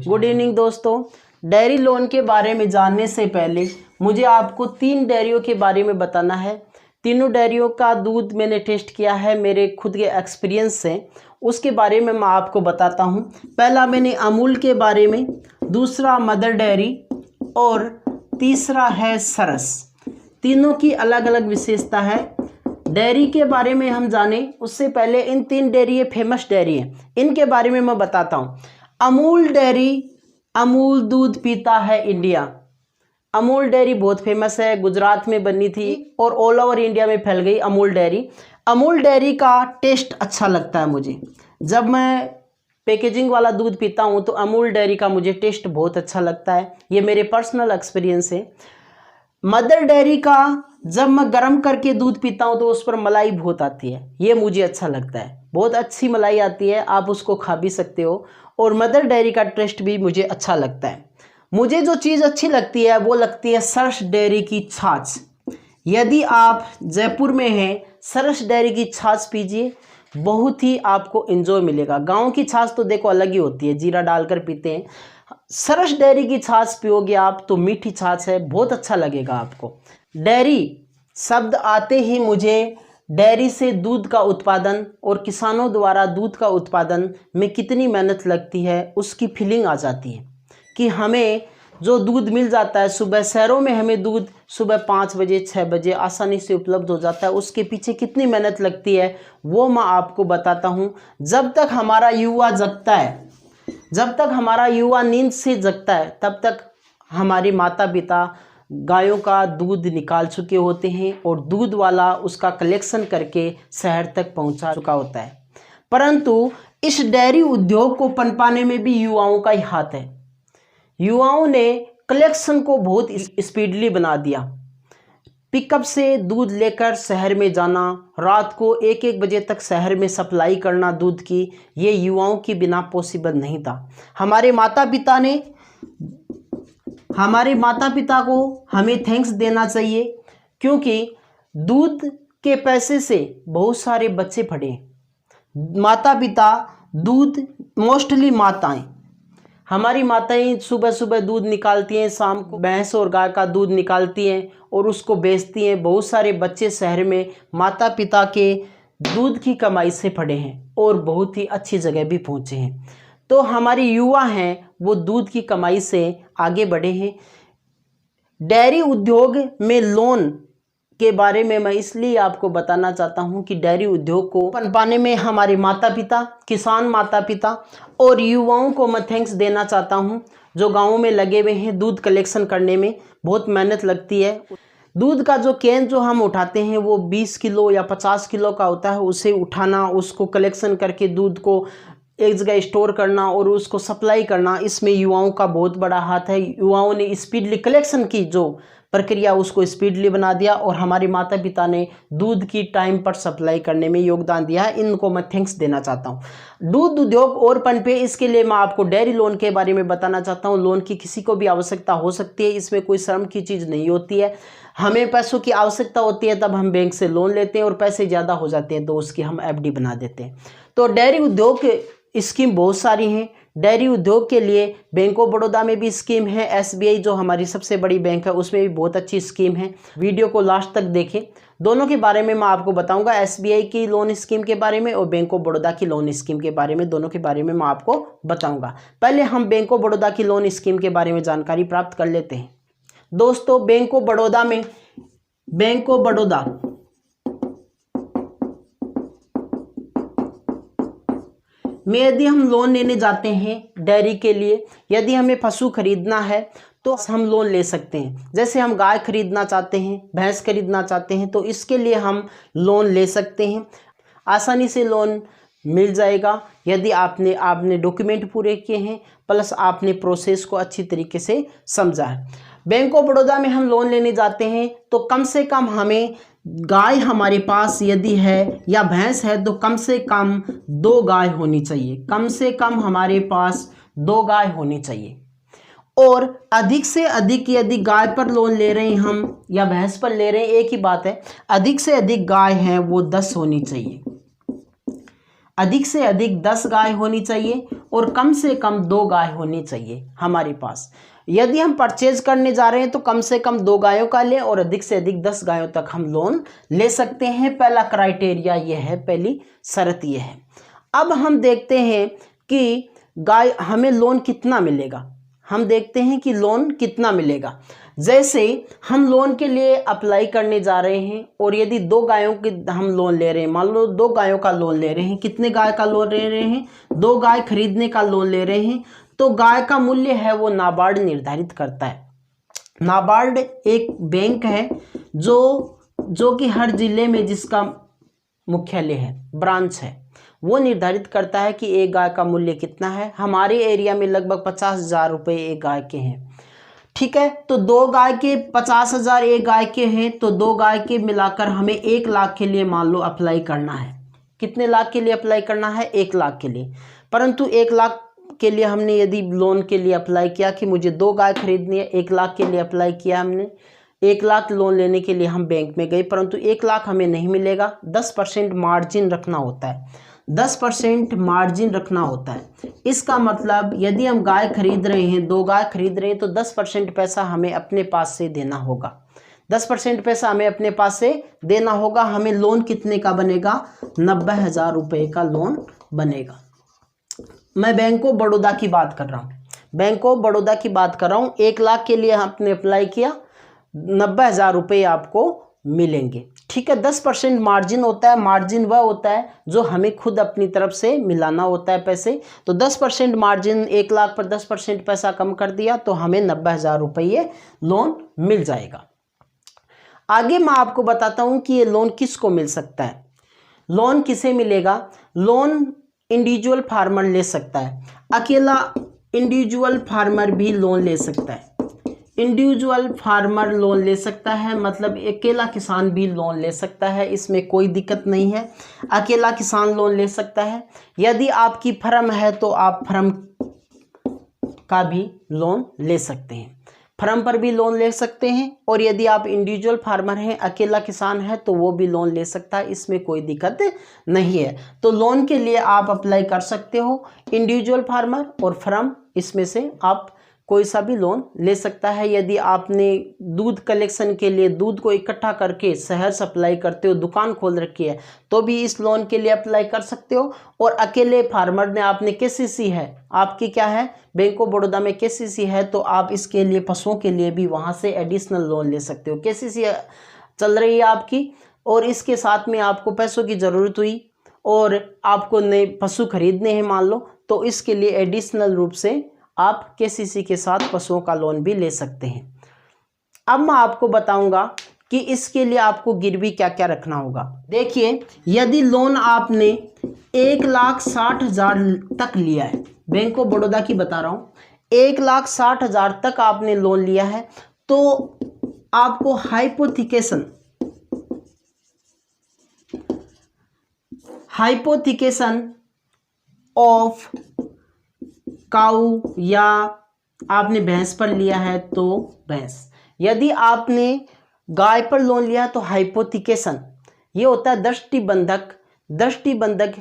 Good evening दोस्तों। Dairy loan के बारे में जानने से पहले मुझे आपको 3 डेयरियों के बारे में बताना है। तीनों डेयरियों का दूध मैंने टेस्ट किया है मेरे खुद के एक्सपीरियंस से, उसके बारे में मैं आपको बताता हूं। पहला मैंने अमूल के बारे में, दूसरा मदर डेयरी और तीसरा है सरस। तीनों की अलग अलग विशेषता है। डेयरी के बारे में हम जानें उससे पहले इन 3 डेयरी फेमस डेयरी हैं, इनके बारे में मैं बताता हूँ। अमूल डेयरी, अमूल दूध पीता है इंडिया। अमूल डेयरी बहुत फेमस है, गुजरात में बनी थी और ऑल ओवर इंडिया में फैल गई अमूल डेयरी। अमूल डेयरी का टेस्ट अच्छा लगता है मुझे। जब मैं पैकेजिंग वाला दूध पीता हूँ तो अमूल डेयरी का मुझे टेस्ट बहुत अच्छा लगता है, ये मेरे पर्सनल एक्सपीरियंस है। मदर डेयरी का जब मैं गर्म करके दूध पीता हूँ तो उस पर मलाई बहुत आती है, ये मुझे अच्छा लगता है, बहुत अच्छी मलाई आती है, आप उसको खा भी सकते हो। और मदर डेयरी का टेस्ट भी मुझे अच्छा लगता है। मुझे जो चीज़ अच्छी लगती है वो लगती है सरस डेयरी की छाछ। यदि आप जयपुर में हैं, सरस डेयरी की छाछ पीजिए, बहुत ही आपको एंजॉय मिलेगा। गांव की छाछ तो देखो अलग ही होती है, जीरा डालकर पीते हैं। सरस डेयरी की छाछ पियोगे आप तो मीठी छाछ है, बहुत अच्छा लगेगा आपको। डेयरी शब्द आते ही मुझे डेयरी से दूध का उत्पादन और किसानों द्वारा दूध का उत्पादन में कितनी मेहनत लगती है उसकी फीलिंग आ जाती है कि हमें जो दूध मिल जाता है सुबह, शहरों में हमें दूध सुबह 5 बजे 6 बजे आसानी से उपलब्ध हो जाता है, उसके पीछे कितनी मेहनत लगती है वो मैं आपको बताता हूँ। जब तक हमारा युवा जगता है, जब तक हमारा युवा नींद से जगता है, तब तक हमारे माता पिता गायों का दूध निकाल चुके होते हैं और दूध वाला उसका कलेक्शन करके शहर तक पहुंचा चुका होता है। परंतु इस डेयरी उद्योग को पनपाने में भी युवाओं का ही हाथ है। युवाओं ने कलेक्शन को बहुत स्पीडली बना दिया। पिकअप से दूध लेकर शहर में जाना, रात को 1-1 बजे तक शहर में सप्लाई करना दूध की, ये युवाओं के बिना पॉसिबल नहीं था। हमारे माता पिता को हमें थैंक्स देना चाहिए, क्योंकि दूध के पैसे से बहुत सारे बच्चे पढ़े। माता पिता दूध, मोस्टली माताएं, हमारी माताएं सुबह सुबह दूध निकालती हैं, शाम को भैंस और गाय का दूध निकालती हैं और उसको बेचती हैं। बहुत सारे बच्चे शहर में माता पिता के दूध की कमाई से पढ़े हैं और बहुत ही अच्छी जगह भी पहुंचे हैं। तो हमारे युवा हैं वो दूध की कमाई से आगे बढ़े हैं। डेयरी उद्योग में लोन के बारे में मैं इसलिए आपको बताना चाहता हूं कि डेयरी उद्योग को पनपाने में हमारे माता पिता, किसान माता पिता और युवाओं को मैं थैंक्स देना चाहता हूं, जो गाँवों में लगे हुए हैं। दूध कलेक्शन करने में बहुत मेहनत लगती है। दूध का जो कैन जो हम उठाते हैं वो 20 किलो या 50 किलो का होता है, उसे उठाना, उसको कलेक्शन करके दूध को एक जगह स्टोर करना और उसको सप्लाई करना, इसमें युवाओं का बहुत बड़ा हाथ है। युवाओं ने स्पीडली कलेक्शन की जो प्रक्रिया उसको स्पीडली बना दिया और हमारे माता पिता ने दूध की टाइम पर सप्लाई करने में योगदान दिया है। इनको मैं थैंक्स देना चाहता हूँ। दूध उद्योग और पनपे, इसके लिए मैं आपको डेयरी लोन के बारे में बताना चाहता हूँ। लोन की किसी को भी आवश्यकता हो सकती है, इसमें कोई शर्म की चीज़ नहीं होती है। हमें पैसों की आवश्यकता होती है तब हम बैंक से लोन लेते हैं और पैसे ज़्यादा हो जाते हैं तो उसकी हम FD बना देते हैं। तो डेयरी उद्योग स्कीम बहुत सारी हैं। डेयरी उद्योग के लिए बैंक ऑफ बड़ौदा में भी स्कीम है, SBI जो हमारी सबसे बड़ी बैंक है उसमें भी बहुत अच्छी स्कीम है। वीडियो को लास्ट तक देखें, दोनों के बारे में मैं आपको बताऊंगा, SBI की लोन स्कीम के बारे में और बैंक ऑफ बड़ौदा की लोन स्कीम के बारे में, दोनों के बारे में मैं आपको बताऊंगा। पहले हम बैंक ऑफ बड़ौदा की लोन स्कीम के बारे में जानकारी प्राप्त कर लेते हैं। दोस्तों, बैंक ऑफ बड़ौदा में, बैंक ऑफ बड़ौदा में यदि हम लोन लेने जाते हैं डेयरी के लिए, यदि हमें पशु खरीदना है तो हम लोन ले सकते हैं। जैसे हम गाय खरीदना चाहते हैं, भैंस खरीदना चाहते हैं, तो इसके लिए हम लोन ले सकते हैं। आसानी से लोन मिल जाएगा यदि आपने डॉक्यूमेंट पूरे किए हैं, प्लस आपने प्रोसेस को अच्छी तरीके से समझा है। बैंक ऑफ बड़ौदा में हम लोन लेने जाते हैं तो कम से कम हमें, गाय हमारे पास यदि है या भैंस है तो कम से कम 2 गाय होनी चाहिए। कम से कम हमारे पास 2 गाय होनी चाहिए। और अधिक से अधिक यदि गाय पर लोन ले रहे हैं हम या भैंस पर ले रहे हैं, एक ही बात है, अधिक से अधिक गाय हैं वो 10 होनी चाहिए। अधिक से अधिक 10 गाय होनी चाहिए और कम से कम 2 गाय होनी चाहिए हमारे पास। यदि हम परचेज करने जा रहे हैं तो कम से कम 2 गायों का लें और अधिक से अधिक 10 गायों तक हम लोन ले सकते हैं। पहला क्राइटेरिया ये है, पहली शर्त ये है। अब हम देखते हैं कि गाय हमें लोन कितना मिलेगा। हम देखते हैं कि लोन कितना मिलेगा। जैसे हम लोन के लिए अप्लाई करने जा रहे हैं और यदि 2 गायों के हम लोन ले रहे हैं, मान लो 2 गायों का लोन ले रहे हैं। कितने गाय का लोन ले रहे हैं? 2 गाय खरीदने का लोन ले रहे हैं। तो गाय का मूल्य है वो नाबार्ड निर्धारित करता है। नाबार्ड एक बैंक है जो कि हर जिले में जिसका मुख्यालय है, ब्रांच है, वो निर्धारित करता है कि एक गाय का मूल्य कितना है। हमारे एरिया में लगभग 50,000 रुपये एक गाय के हैं। ठीक है, तो 2 गाय के 50,000 एक गाय के हैं, तो 2 गाय के मिलाकर हमें 1 लाख के लिए मान लो अप्लाई करना है। कितने लाख के लिए अप्लाई करना है? 1 लाख के लिए। परंतु 1 लाख के लिए हमने यदि लोन के लिए अप्लाई किया कि मुझे 2 गाय खरीदनी है, 1 लाख के लिए अप्लाई किया हमने, 1 लाख लोन लेने के लिए हम बैंक में गए, परंतु 1 लाख हमें नहीं मिलेगा। 10% मार्जिन रखना होता है, 10% मार्जिन रखना होता है। इसका मतलब यदि हम गाय खरीद रहे हैं, 2 गाय खरीद रहे हैं, तो 10% पैसा हमें अपने पास से देना होगा। 10% पैसा हमें अपने पास से देना होगा। हमें लोन कितने का बनेगा? 90,000 रुपये का लोन बनेगा। मैं बैंक ऑफ बड़ौदा की बात कर रहा हूँ, बैंक ऑफ बड़ौदा की बात कर रहा हूँ। 1 लाख के लिए आपने अप्लाई किया, 90,000 रुपये आपको मिलेंगे। ठीक है, 10% मार्जिन होता है। मार्जिन वह होता है जो हमें खुद अपनी तरफ से मिलाना होता है पैसे। तो 10% मार्जिन, 1 लाख पर 10% पैसा कम कर दिया तो हमें 90,000 रुपये लोन मिल जाएगा। आगे मैं आपको बताता हूँ कि ये लोन किसको मिल सकता है। लोन किसे मिलेगा? लोन इंडिविजुअल फार्मर ले सकता है, अकेला इंडिविजुअल फार्मर भी लोन ले सकता है। इंडिविजुअल फार्मर लोन ले सकता है, मतलब अकेला किसान भी लोन ले सकता है, इसमें कोई दिक्कत नहीं है। अकेला किसान लोन ले सकता है। यदि आपकी फर्म है तो आप फर्म का भी लोन ले सकते हैं, फर्म पर भी लोन ले सकते हैं। और यदि आप इंडिविजुअल फार्मर हैं, अकेला किसान है, तो वो भी लोन ले सकता है, इसमें कोई दिक्कत नहीं है। तो लोन के लिए आप अप्लाई कर सकते हो, इंडिविजुअल फार्मर और फर्म, इसमें से आप कोई सा भी लोन ले सकता है। यदि आपने दूध कलेक्शन के लिए दूध को इकट्ठा करके शहर सप्लाई करते हो, दुकान खोल रखी है, तो भी इस लोन के लिए अप्लाई कर सकते हो। और अकेले फार्मर ने, आपने केसीसी है, आपकी क्या है, बैंक ऑफ बड़ौदा में केसीसी है, तो आप इसके लिए पशुओं के लिए भी वहाँ से एडिशनल लोन ले सकते हो। केसीसी चल रही है आपकी और इसके साथ में आपको पैसों की ज़रूरत हुई और आपको नए पशु खरीदने हैं मान लो, तो इसके लिए एडिशनल रूप से आप केसीसी के साथ पशुओं का लोन भी ले सकते हैं। अब मैं आपको बताऊंगा कि इसके लिए आपको गिरवी क्या क्या रखना होगा। देखिए, यदि लोन आपने 1,60,000 तक लिया है, बैंक ऑफ बड़ौदा की बता रहा हूँ, 1,60,000 तक आपने लोन लिया है, तो आपको हाइपोथिकेशन ऑफ काऊ, या आपने भैंस पर लिया है तो भैंस। यदि आपने गाय पर लोन लिया तो हाइपोथिकेशन ये होता है दृष्टिबंधक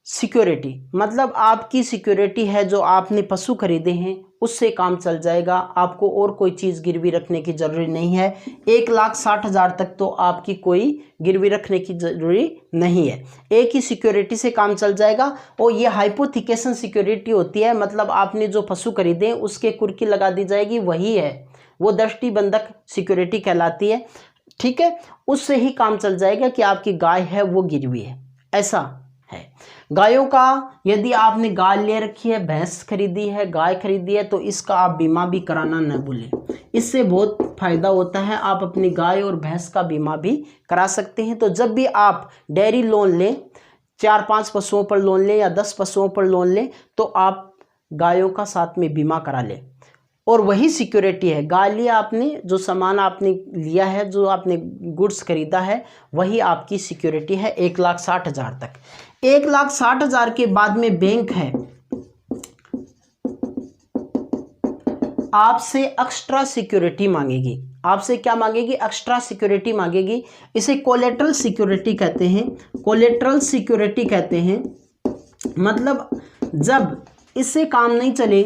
सिक्योरिटी, मतलब आपकी सिक्योरिटी है जो आपने पशु खरीदे हैं उससे काम चल जाएगा, आपको और कोई चीज़ गिरवी रखने की ज़रूरी नहीं है। 1,60,000 तक तो आपकी कोई गिरवी रखने की ज़रूरी नहीं है, एक ही सिक्योरिटी से काम चल जाएगा। और ये हाइपोथिकेशन सिक्योरिटी होती है, मतलब आपने जो पशु खरीदे हैं उसके कुर्की लगा दी जाएगी, वही है वो दृष्टिबंधक सिक्योरिटी कहलाती है। ठीक है, उससे ही काम चल जाएगा कि आपकी गाय है वो गिरवी है, ऐसा है। गायों का, यदि आपने गाय ले रखी है, भैंस खरीदी है, गाय खरीदी है, तो इसका आप बीमा भी कराना न भूलें, इससे बहुत फायदा होता है। आप अपनी गाय और भैंस का बीमा भी करा सकते हैं। तो जब भी आप डेयरी लोन लें, 4-5 पशुओं पर लोन लें या 10 पशुओं पर लोन लें, तो आप गायों का साथ में बीमा करा लें, और वही सिक्योरिटी है। गाय लिया आपने, जो सामान आपने लिया है, जो आपने गुड्स खरीदा है, वही आपकी सिक्योरिटी है 1,60,000 तक। 1,60,000 के बाद में बैंक है आपसे एक्स्ट्रा सिक्योरिटी मांगेगी। आपसे क्या मांगेगी? Extra security मांगेगी। इसे कोलेटरल सिक्योरिटी कहते हैं, कोलेटरल सिक्योरिटी कहते हैं। मतलब जब इससे काम नहीं चले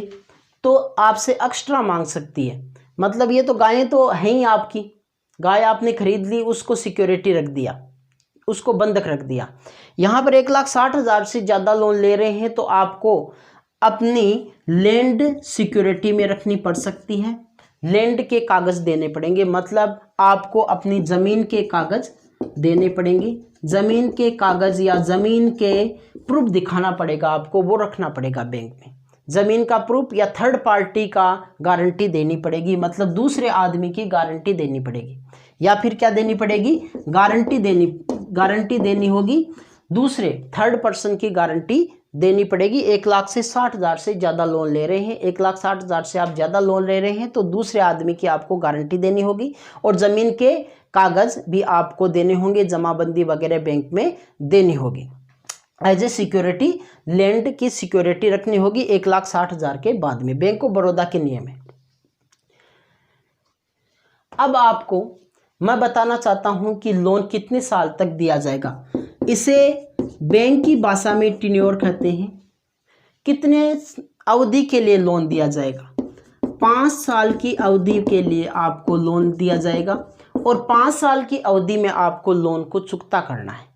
तो आपसे एक्स्ट्रा मांग सकती है। मतलब ये तो गायें तो हैं ही आपकी, गाय आपने खरीद ली, उसको सिक्योरिटी रख दिया, उसको बंधक रख दिया। यहाँ पर 1,60,000 से ज़्यादा लोन ले रहे हैं तो आपको अपनी लैंड सिक्योरिटी में रखनी पड़ सकती है, लैंड के कागज़ देने पड़ेंगे, मतलब आपको अपनी ज़मीन के कागज़ देने पड़ेंगे, ज़मीन के कागज़ या ज़मीन के प्रूफ दिखाना पड़ेगा आपको, वो रखना पड़ेगा बैंक में। ज़मीन का प्रूफ या थर्ड पार्टी का गारंटी देनी पड़ेगी, मतलब दूसरे आदमी की गारंटी देनी पड़ेगी, या फिर क्या देनी पड़ेगी, गारंटी देनी होगी, दूसरे थर्ड पर्सन की गारंटी देनी पड़ेगी। 1,60,000 से ज़्यादा लोन ले रहे हैं, 1,60,000 से आप ज़्यादा लोन ले रहे हैं तो दूसरे आदमी की आपको गारंटी देनी होगी, और ज़मीन के कागज़ भी आपको देने होंगे, जमाबंदी वगैरह बैंक में देनी होगी। एज ए सिक्योरिटी लैंड की सिक्योरिटी रखनी होगी 1,60,000 के बाद में, बैंक ऑफ बड़ौदा के नियम है। अब आपको मैं बताना चाहता हूं कि लोन कितने साल तक दिया जाएगा। इसे बैंक की भाषा में टेन्योर कहते हैं। कितने अवधि के लिए लोन दिया जाएगा? 5 साल की अवधि के लिए आपको लोन दिया जाएगा, और 5 साल की अवधि में आपको लोन को चुकता करना है।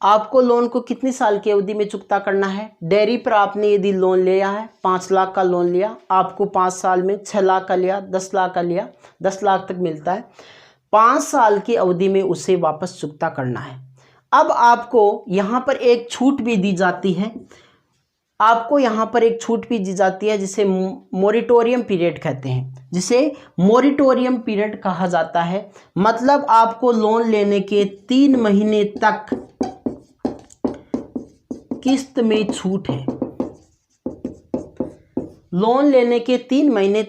आपको लोन को कितनी साल की अवधि में चुकता करना है? डेयरी पर आपने यदि लोन लिया है, 5 लाख का लोन लिया, आपको 5 साल में 6 लाख का लिया, 10 लाख का लिया, 10 लाख तक मिलता है, 5 साल की अवधि में उसे वापस चुकता करना है। अब आपको यहाँ पर एक छूट भी दी जाती है, आपको यहाँ पर एक छूट भी दी जाती है जिसे मोरिटोरियम पीरियड कहते हैं, जिसे मोरिटोरियम पीरियड कहा जाता है। मतलब आपको लोन लेने के 3 महीने तक किस्त में छूट है। लोन लेने के 3 महीने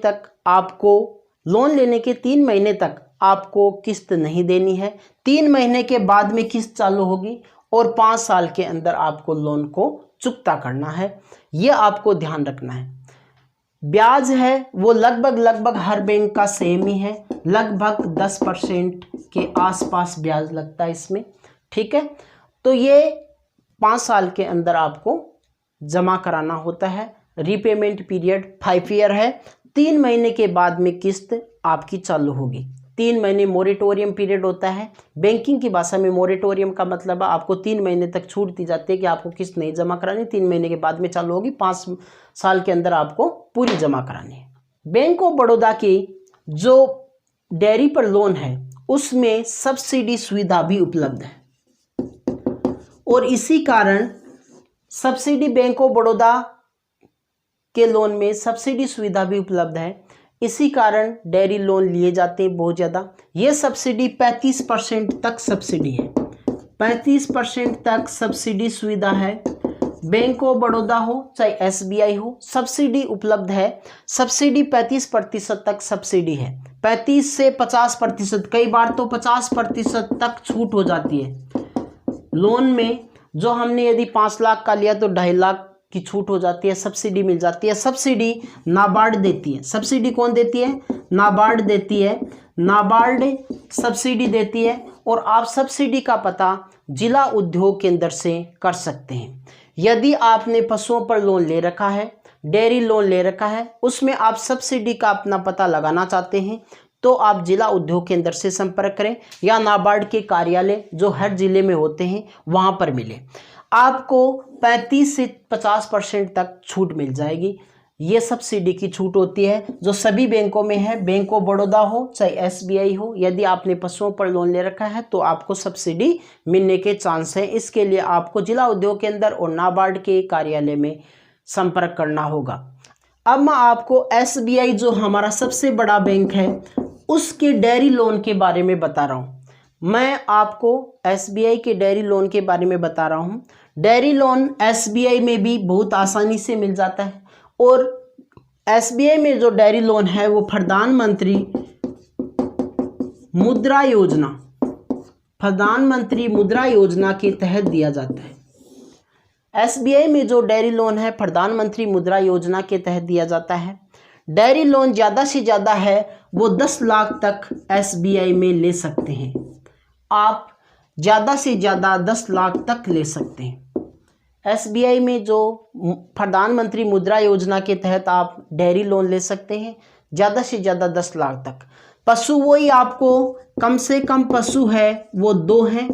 तक आपको किस्त नहीं देनी है, 3 महीने के बाद में किस्त चालू होगी, और 5 साल के अंदर आपको लोन को चुकता करना है। यह आपको ध्यान रखना है। ब्याज है वो लगभग हर बैंक का सेम ही है, लगभग 10% के आसपास ब्याज लगता है इसमें, ठीक है। तो ये 5 साल के अंदर आपको जमा कराना होता है। रीपेमेंट पीरियड 5 ईयर है, 3 महीने के बाद में किस्त आपकी चालू होगी। 3 महीने मोरिटोरियम पीरियड होता है। बैंकिंग की भाषा में मोरिटोरियम का मतलब है आपको 3 महीने तक छूट दी जाती है कि आपको किस्त नहीं जमा करानी, 3 महीने के बाद में चालू होगी, 5 साल के अंदर आपको पूरी जमा करानी है। बैंक ऑफ बड़ौदा की जो डेयरी पर लोन है उसमें सब्सिडी सुविधा भी उपलब्ध है, और इसी कारण सब्सिडी बैंक ऑफ बड़ौदा के लोन में सब्सिडी सुविधा भी उपलब्ध है। इसी कारण डेयरी लोन लिए जाते हैं बहुत ज़्यादा। ये सब्सिडी 35% तक सब्सिडी है, 35% तक सब्सिडी सुविधा है। बैंक ऑफ बड़ौदा हो चाहे SBI हो, सब्सिडी उपलब्ध है। सब्सिडी 35% तक सब्सिडी है, 35 से 50%, कई बार तो 50% तक छूट हो जाती है लोन में। जो हमने यदि 5 लाख का लिया तो 2.5 लाख की छूट हो जाती है, सब्सिडी मिल जाती है। सब्सिडी नाबार्ड देती है। सब्सिडी कौन देती है? नाबार्ड देती है। नाबार्ड सब्सिडी देती है, और आप सब्सिडी का पता जिला उद्योग केंद्र से कर सकते हैं। यदि आपने पशुओं पर लोन ले रखा है, डेयरी लोन ले रखा है, उसमें आप सब्सिडी का अपना पता लगाना चाहते हैं तो आप जिला उद्योग केंद्र से संपर्क करें, या नाबार्ड के कार्यालय जो हर जिले में होते हैं वहां पर मिले। आपको 35 से 50% तक छूट मिल जाएगी। ये सब्सिडी की छूट होती है जो सभी बैंकों में है, बैंक ऑफ बड़ौदा हो चाहे SBI हो। यदि आपने पशुओं पर लोन ले रखा है तो आपको सब्सिडी मिलने के चांस है। इसके लिए आपको जिला उद्योग केंद्र और नाबार्ड के कार्यालय में संपर्क करना होगा। अब मैं आपको SBI जो हमारा सबसे बड़ा बैंक है उसके डेयरी लोन के बारे में बता रहा हूँ। मैं आपको SBI के डेयरी लोन के बारे में बता रहा हूँ। डेयरी लोन SBI में भी बहुत आसानी से मिल जाता है, और SBI में जो डेयरी लोन है वो प्रधानमंत्री मुद्रा योजना के तहत दिया जाता है। SBI में जो डेयरी लोन है प्रधानमंत्री मुद्रा योजना के तहत दिया जाता है। डेयरी लोन ज़्यादा से ज़्यादा है वो 10 लाख तक SBI में ले सकते हैं। आप ज़्यादा से ज़्यादा 10 लाख तक ले सकते हैं। एसबीआई में जो प्रधानमंत्री मुद्रा योजना के तहत आप डेयरी लोन ले सकते हैं, ज़्यादा से ज़्यादा 10 लाख तक। पशु वही आपको कम से कम पशु है वो 2 हैं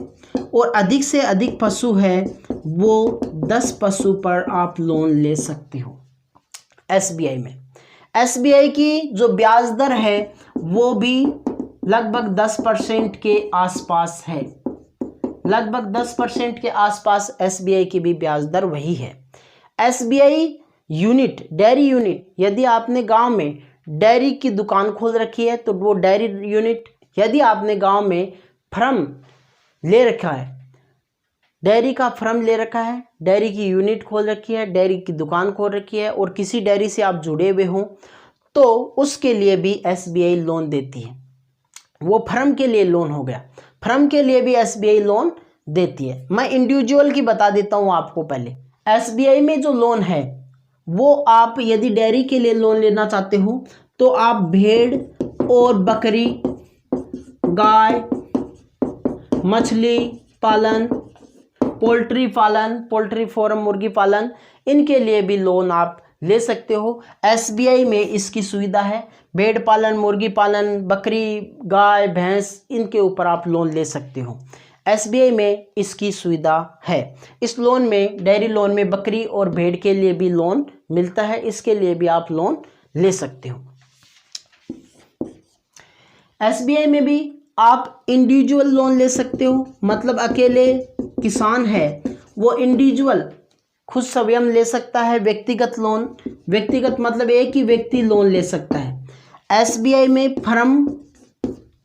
और अधिक से अधिक पशु है वो 10 पशु पर आप लोन ले सकते हो एसबीआई में। एसबीआई की जो ब्याज दर है वो भी लगभग 10% के आसपास है, लगभग 10% के आसपास एसबीआई की भी ब्याज दर वही है। एसबीआई यूनिट, डेयरी यूनिट, यदि आपने गांव में डेयरी की दुकान खोल रखी है तो वो डेयरी यूनिट, यदि आपने गांव में फार्म ले रखा है, डेयरी का फार्म ले रखा है, डेयरी की यूनिट खोल रखी है, डेयरी की दुकान खोल रखी है और किसी डेयरी से आप जुड़े हुए हों तो उसके लिए भी एसबीआई लोन देती है। वो फार्म के लिए लोन हो गया, फार्म के लिए भी एसबीआई लोन देती है। मैं इंडिविजुअल की बता देता हूँ आपको। पहले एसबीआई में जो लोन है वो आप यदि डेयरी के लिए लोन लेना चाहते हो तो आप भेड़ और बकरी, गाय, मछली पालन, पोल्ट्री पालन, पोल्ट्री फार्म, मुर्गी पालन, इनके लिए भी लोन आप ले सकते हो। एसबीआई में इसकी सुविधा है। भेड़ पालन, मुर्गी पालन, बकरी, गाय, भैंस, इनके ऊपर आप लोन ले सकते हो। एसबीआई में इसकी सुविधा है। इस लोन में, डेयरी लोन में बकरी और भेड़ के लिए भी लोन मिलता है, इसके लिए भी आप लोन ले सकते हो। एसबीआई में भी आप इंडिविजुअल लोन ले सकते हो, मतलब अकेले किसान है वो इंडिविजुअल खुद स्वयं ले सकता है व्यक्तिगत लोन। व्यक्तिगत मतलब एक ही व्यक्ति लोन ले सकता है। एसबीआई में फर्म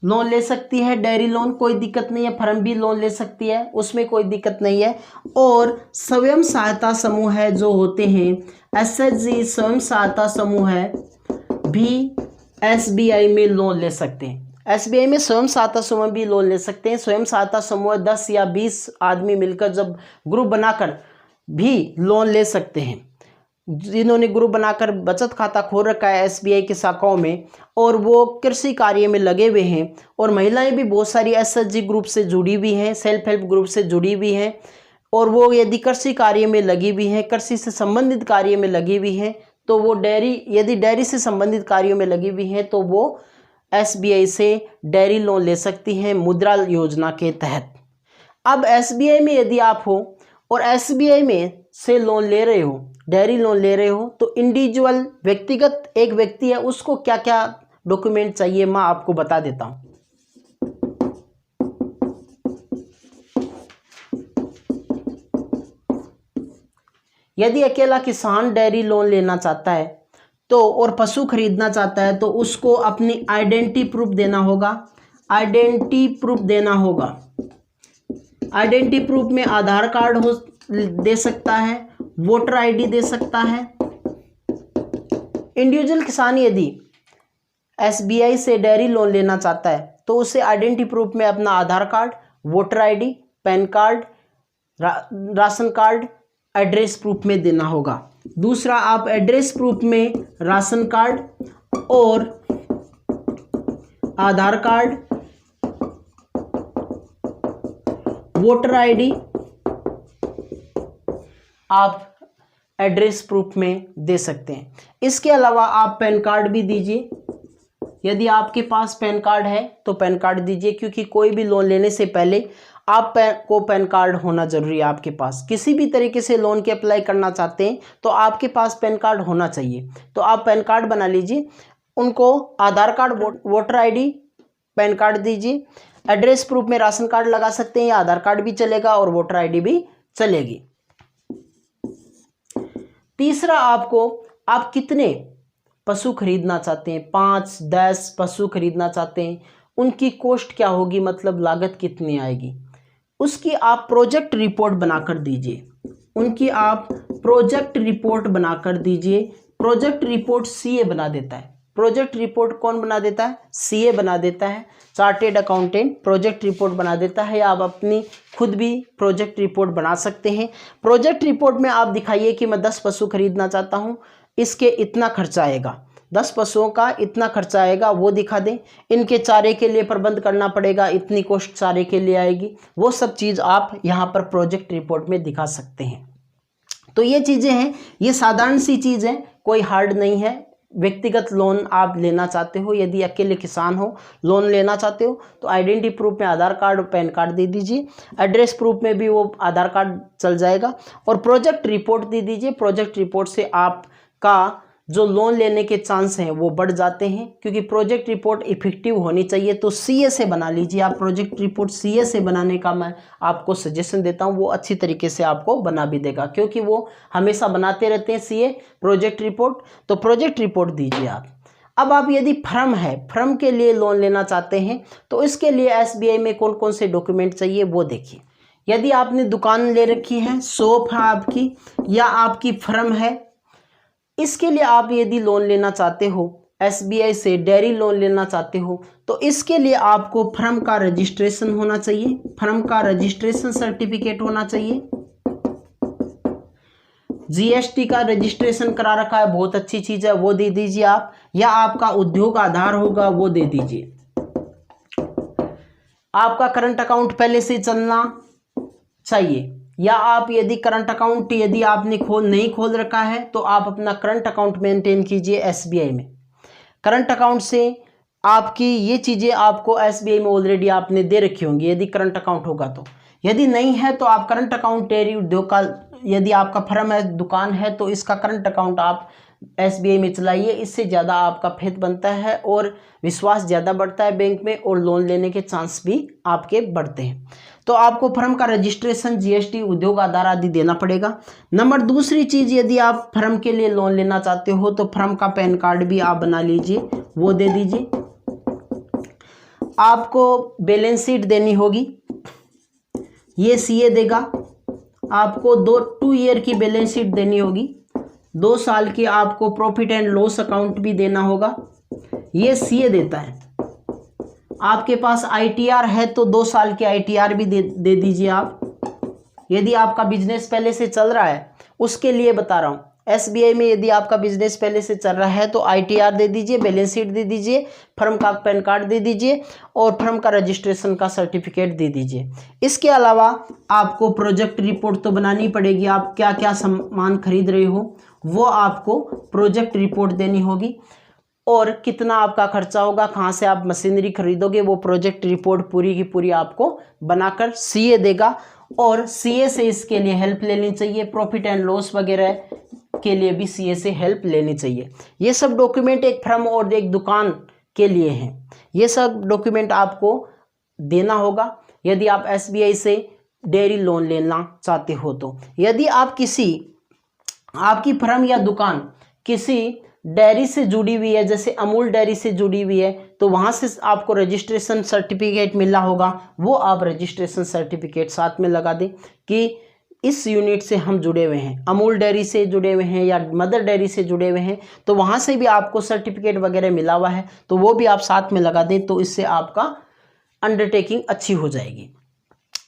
लोन ले सकती है, डेयरी लोन, कोई दिक्कत नहीं है। फर्म भी लोन ले सकती है, उसमें कोई दिक्कत नहीं है। और स्वयं सहायता समूह है जो होते हैं, एसएचजी स्वयं सहायता समूह है, भी एसबीआई में लोन ले सकते हैं। एसबीआई में स्वयं सहायता समूह भी लोन ले सकते हैं। स्वयं सहायता समूह 10 या 20 आदमी मिलकर जब ग्रुप बनाकर भी लोन ले सकते हैं। जिन्होंने ग्रुप बनाकर बचत खाता खोल रखा है एसबीआई की शाखाओं में और वो कृषि कार्य में लगे हुए हैं, और महिलाएं भी बहुत सारी एसएचजी ग्रुप से जुड़ी हुई हैं, सेल्फ हेल्प ग्रुप से जुड़ी हुई हैं, और वो यदि कृषि कार्य में लगी हुई हैं, कृषि से संबंधित कार्य में लगी हुई हैं, तो वो यदि डेयरी से संबंधित कार्यों में लगी हुई हैं तो वो एसबीआई से डेयरी लोन ले सकती हैं मुद्रा योजना के तहत। अब एसबीआई में यदि आप हो और एसबीआई में से लोन ले रहे हो, डेयरी लोन ले रहे हो, तो इंडिविजुअल व्यक्तिगत एक व्यक्ति है उसको क्या क्या डॉक्यूमेंट चाहिए मैं आपको बता देता हूँ। यदि अकेला किसान डेयरी लोन लेना चाहता है तो और पशु खरीदना चाहता है तो उसको अपनी आइडेंटिटी प्रूफ देना होगा। आइडेंटिटी प्रूफ देना होगा। आइडेंटिटी प्रूफ में आधार कार्ड दे सकता है, वोटर आईडी दे सकता है। इंडिविजुअल किसान यदि एसबीआई से डेयरी लोन लेना चाहता है तो उसे आइडेंटिटी प्रूफ में अपना Aadhaar card, voter ID, PAN card, ration card, address proof में देना होगा। दूसरा, आप एड्रेस प्रूफ में राशन कार्ड और आधार कार्ड, वोटर आईडी आप एड्रेस प्रूफ में दे सकते हैं। इसके अलावा आप पैन कार्ड भी दीजिए। यदि आपके पास पैन कार्ड है तो पैन कार्ड दीजिए, क्योंकि कोई भी लोन लेने से पहले आपको पैन कार्ड होना जरूरी है आपके पास। किसी भी तरीके से लोन के अप्लाई करना चाहते हैं तो आपके पास पैन कार्ड होना चाहिए, तो आप पैन कार्ड बना लीजिए। उनको Aadhaar card, voter ID, PAN card दीजिए। एड्रेस प्रूफ में राशन कार्ड लगा सकते हैं या आधार कार्ड भी चलेगा और वोटर आईडी भी चलेगी। तीसरा, आप कितने पशु खरीदना चाहते हैं, 5, 10 पशु खरीदना चाहते हैं, उनकी कॉस्ट क्या होगी, मतलब लागत कितनी आएगी, उसकी आप प्रोजेक्ट रिपोर्ट बनाकर दीजिए। उनकी आप प्रोजेक्ट रिपोर्ट बनाकर दीजिए। प्रोजेक्ट रिपोर्ट सीए बना देता है। प्रोजेक्ट रिपोर्ट कौन बना देता है? सीए बना देता है, चार्टेड अकाउंटेंट प्रोजेक्ट रिपोर्ट बना देता है। आप अपनी खुद भी प्रोजेक्ट रिपोर्ट बना सकते हैं। प्रोजेक्ट रिपोर्ट में आप दिखाइए कि मैं 10 पशु खरीदना चाहता हूँ, इसके इतना खर्चा आएगा, 10 पशुओं का इतना खर्चा आएगा, वो दिखा दें। इनके चारे के लिए प्रबंध करना पड़ेगा, इतनी कॉस्ट चारे के लिए आएगी, वो सब चीज़ आप यहाँ पर प्रोजेक्ट रिपोर्ट में दिखा सकते हैं। तो ये चीज़ें हैं, ये साधारण सी चीज़ है, कोई हार्ड नहीं है। व्यक्तिगत लोन आप लेना चाहते हो, यदि अकेले किसान हो, लोन लेना चाहते हो तो आइडेंटिटी प्रूफ में आधार कार्ड और पैन कार्ड दे दीजिए। एड्रेस प्रूफ में भी वो आधार कार्ड चल जाएगा। और प्रोजेक्ट रिपोर्ट दे दीजिए। प्रोजेक्ट रिपोर्ट से आपका जो लोन लेने के चांस हैं वो बढ़ जाते हैं, क्योंकि प्रोजेक्ट रिपोर्ट इफेक्टिव होनी चाहिए। तो सीए से बना लीजिए आप प्रोजेक्ट रिपोर्ट। सीए से बनाने का मैं आपको सजेशन देता हूँ, वो अच्छी तरीके से आपको बना भी देगा, क्योंकि वो हमेशा बनाते रहते हैं सीए प्रोजेक्ट रिपोर्ट। तो प्रोजेक्ट रिपोर्ट दीजिए आप। अब आप यदि फर्म है, फर्म के लिए लोन लेना चाहते हैं तो इसके लिए एसबीआई में कौन कौन से डॉक्यूमेंट चाहिए वो देखिए। यदि आपने दुकान ले रखी है, शॉप है आपकी, या आपकी फर्म है, इसके लिए आप यदि लोन लेना चाहते हो एसबीआई से, डेयरी लोन लेना चाहते हो, तो इसके लिए आपको फर्म का रजिस्ट्रेशन होना चाहिए, फर्म का रजिस्ट्रेशन सर्टिफिकेट होना चाहिए। जीएसटी का रजिस्ट्रेशन करा रखा है, बहुत अच्छी चीज़ है, वो दे दीजिए आप। या आपका उद्योग आधार होगा वो दे दीजिए। आपका करंट अकाउंट पहले से चलना चाहिए, या आप यदि करंट अकाउंट यदि आपने नहीं खोल रखा है तो आप अपना करंट अकाउंट मेंटेन कीजिए एसबीआई में। करंट अकाउंट से आपकी ये चीज़ें आपको एसबीआई में ऑलरेडी आपने दे रखी होंगी यदि करंट अकाउंट होगा तो। यदि नहीं है तो आप करंट अकाउंट डेयरी उद्योग का, यदि आपका फर्म है, दुकान है, तो इसका करंट अकाउंट आप एसबीआई में चलाइए। इससे ज़्यादा आपका फेथ बनता है और विश्वास ज़्यादा बढ़ता है बैंक में, और लोन लेने के चांस भी आपके बढ़ते हैं। तो आपको फर्म का रजिस्ट्रेशन, जीएसटी, उद्योग आधार आदि देना पड़ेगा। नंबर दूसरी चीज़, यदि आप फर्म के लिए लोन लेना चाहते हो तो फर्म का पैन कार्ड भी आप बना लीजिए, वो दे दीजिए। आपको बैलेंस शीट देनी होगी, ये सीए देगा। आपको 2 ईयर की बैलेंस शीट देनी होगी। 2 साल की आपको प्रॉफिट एंड लॉस अकाउंट भी देना होगा, ये सीए देता है। आपके पास आईटीआर है तो 2 साल की आईटीआर भी दे दीजिए आप, यदि आपका बिजनेस पहले से चल रहा है उसके लिए बता रहा हूँ। एसबीआई में यदि आपका बिजनेस पहले से चल रहा है तो आईटीआर दे दीजिए, बैलेंस शीट दे दीजिए, फर्म का पैन कार्ड दे दीजिए और फर्म का रजिस्ट्रेशन का सर्टिफिकेट दे दीजिए। इसके अलावा आपको प्रोजेक्ट रिपोर्ट तो बनानी पड़ेगी। आप क्या क्या सामान खरीद रहे हो वो आपको प्रोजेक्ट रिपोर्ट देनी होगी, और कितना आपका खर्चा होगा, कहाँ से आप मशीनरी खरीदोगे, वो प्रोजेक्ट रिपोर्ट पूरी की पूरी आपको बनाकर सीए देगा। और सीए से इसके लिए हेल्प लेनी चाहिए, प्रॉफिट एंड लॉस वगैरह के लिए भी सीए से हेल्प लेनी चाहिए। ये सब डॉक्यूमेंट एक फर्म और एक दुकान के लिए हैं। ये सब डॉक्यूमेंट आपको देना होगा यदि आप एसबीआई से डेयरी लोन लेना चाहते हो तो। यदि आप आपकी फर्म या दुकान किसी डेयरी से जुड़ी हुई है, जैसे अमूल डेयरी से जुड़ी हुई है, तो वहाँ से आपको रजिस्ट्रेशन सर्टिफिकेट मिला होगा, वो आप रजिस्ट्रेशन सर्टिफिकेट साथ में लगा दें कि इस यूनिट से हम जुड़े हुए हैं, अमूल डेयरी से जुड़े हुए हैं या मदर डेयरी से जुड़े हुए हैं, तो वहाँ से भी आपको सर्टिफिकेट वगैरह मिला हुआ है, तो वो भी आप साथ में लगा दें, तो इससे आपका अंडरटेकिंग अच्छी हो जाएगी।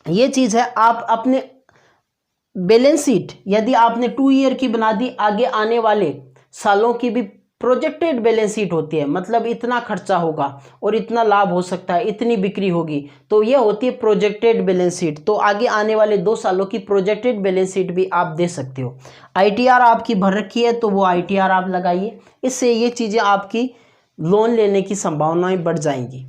ये चीज़ है। आप अपने बैलेंस शीट यदि आपने 2 ईयर की बना दी, आगे आने वाले सालों की भी प्रोजेक्टेड बैलेंस शीट होती है, मतलब इतना खर्चा होगा और इतना लाभ हो सकता है, इतनी बिक्री होगी, तो ये होती है प्रोजेक्टेड बैलेंस शीट। तो आगे आने वाले 2 सालों की प्रोजेक्टेड बैलेंस शीट भी आप दे सकते हो। आईटीआर आपकी भर रखी है तो वो आईटीआर आप लगाइए, इससे ये चीज़ें आपकी लोन लेने की संभावनाएं बढ़ जाएंगी।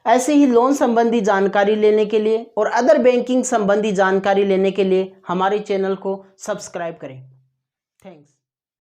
ऐसे ही लोन संबंधी जानकारी लेने के लिए और अदर बैंकिंग संबंधी जानकारी लेने के लिए हमारे चैनल को सब्सक्राइब करें। थैंक्स।